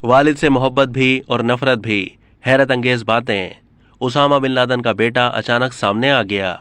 वालिद से मोहब्बत भी और नफरत भी। हैरत अंगेज बातें। उसामा बिन लादेन का बेटा अचानक सामने आ गया।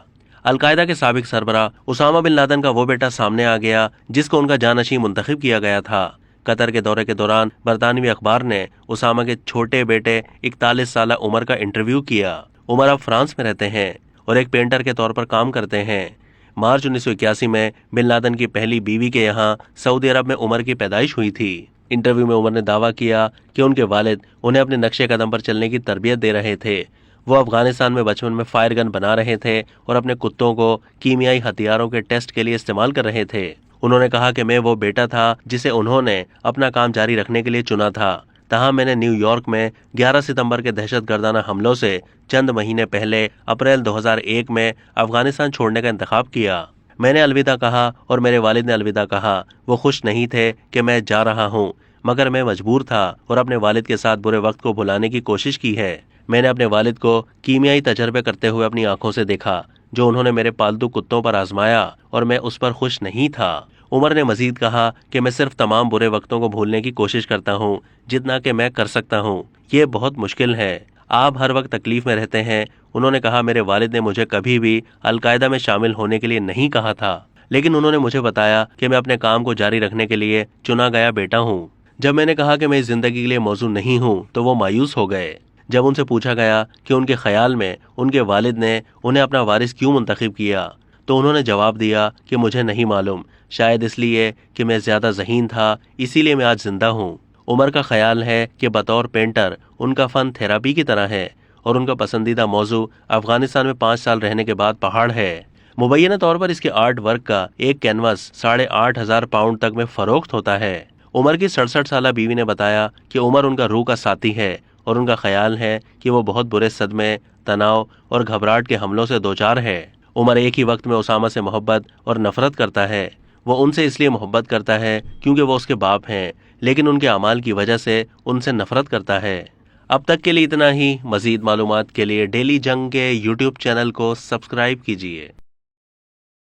अलकायदा के साबिक सरबरा उसामा बिन लादेन का वो बेटा सामने आ गया जिसको उनका जानशी मुंतखब किया गया था। कतर के दौरे के दौरान बरतानवी अखबार ने उसामा के छोटे बेटे 41 साल उमर का इंटरव्यू किया। उमर अब फ्रांस में रहते हैं और एक पेंटर के तौर पर काम करते हैं। मार्च 1981 में बिन लादेन की पहली बीवी के यहाँ सऊदी अरब में उमर की पैदाइश हुई थी। इंटरव्यू में उमर ने दावा किया कि उनके वालिद उन्हें अपने नक्शे कदम पर चलने की तरबियत दे रहे थे। वो अफगानिस्तान में बचपन में फायर गन बना रहे थे और अपने कुत्तों को कीमियाई हथियारों के टेस्ट के लिए इस्तेमाल कर रहे थे। उन्होंने कहा कि मैं वो बेटा था जिसे उन्होंने अपना काम जारी रखने के लिए चुना था। तहाँ मैंने न्यूयॉर्क में 11 सितंबर के दहशतगर्दाना हमलों से चंद महीने पहले अप्रैल 2001 में अफगानिस्तान छोड़ने का इंतखाब किया। मैंने अलविदा कहा और मेरे वालिद ने अलविदा कहा। वो खुश नहीं थे कि मैं जा रहा हूँ, मगर मैं मजबूर था और अपने वालिद के साथ बुरे वक्त को भुलाने की कोशिश की है। मैंने अपने वालिद को कीमियाई तजर्बे करते हुए अपनी आंखों से देखा जो उन्होंने मेरे पालतू कुत्तों पर आजमाया, और मैं उस पर खुश नहीं था। उमर ने मजीद कहा कि मैं सिर्फ तमाम बुरे वक्तों को भूलने की कोशिश करता हूँ जितना कि मैं कर सकता हूँ। ये बहुत मुश्किल है। आप हर वक्त तकलीफ में रहते हैं। उन्होंने कहा मेरे वालिद ने मुझे कभी भी अलकायदा में शामिल होने के लिए नहीं कहा था, लेकिन उन्होंने मुझे बताया कि मैं अपने काम को जारी रखने के लिए चुना गया बेटा हूँ। जब मैंने कहा कि मैं इस जिंदगी के लिए मौजू नहीं हूँ तो वो मायूस हो गए। जब उनसे पूछा गया कि उनके ख्याल में उनके वालिद ने उन्हें अपना वारिस क्यों मुंतखब किया, तो उन्होंने जवाब दिया कि मुझे नहीं मालूम, शायद इसलिए कि मैं ज्यादा ज़हीन था, इसीलिए मैं आज जिंदा हूँ। उमर का ख्याल है कि बतौर पेंटर उनका फ़न थेरापी की तरह है और उनका पसंदीदा मौजू अफगानिस्तान में 5 साल रहने के बाद पहाड़ है। मुबैना तौर पर इसके आर्ट वर्क का एक कैनवस 8,500 पाउंड तक में फरोख्त होता है। उमर की 67 साल बीवी ने बताया कि उमर उनका रूह का साथी है और उनका ख्याल है कि वो बहुत बुरे सदमे, तनाव और घबराहट के हमलों से दोचार है। उमर एक ही वक्त में उसामा से मोहब्बत और नफरत करता है। वो उनसे इसलिए मोहब्बत करता है क्योंकि वो उसके बाप हैं, लेकिन उनके अमाल की वजह से उनसे नफरत करता है। अब तक के लिए इतना ही। मजीद मालूमात के लिए डेली जंग के यूट्यूब चैनल को सब्सक्राइब कीजिए।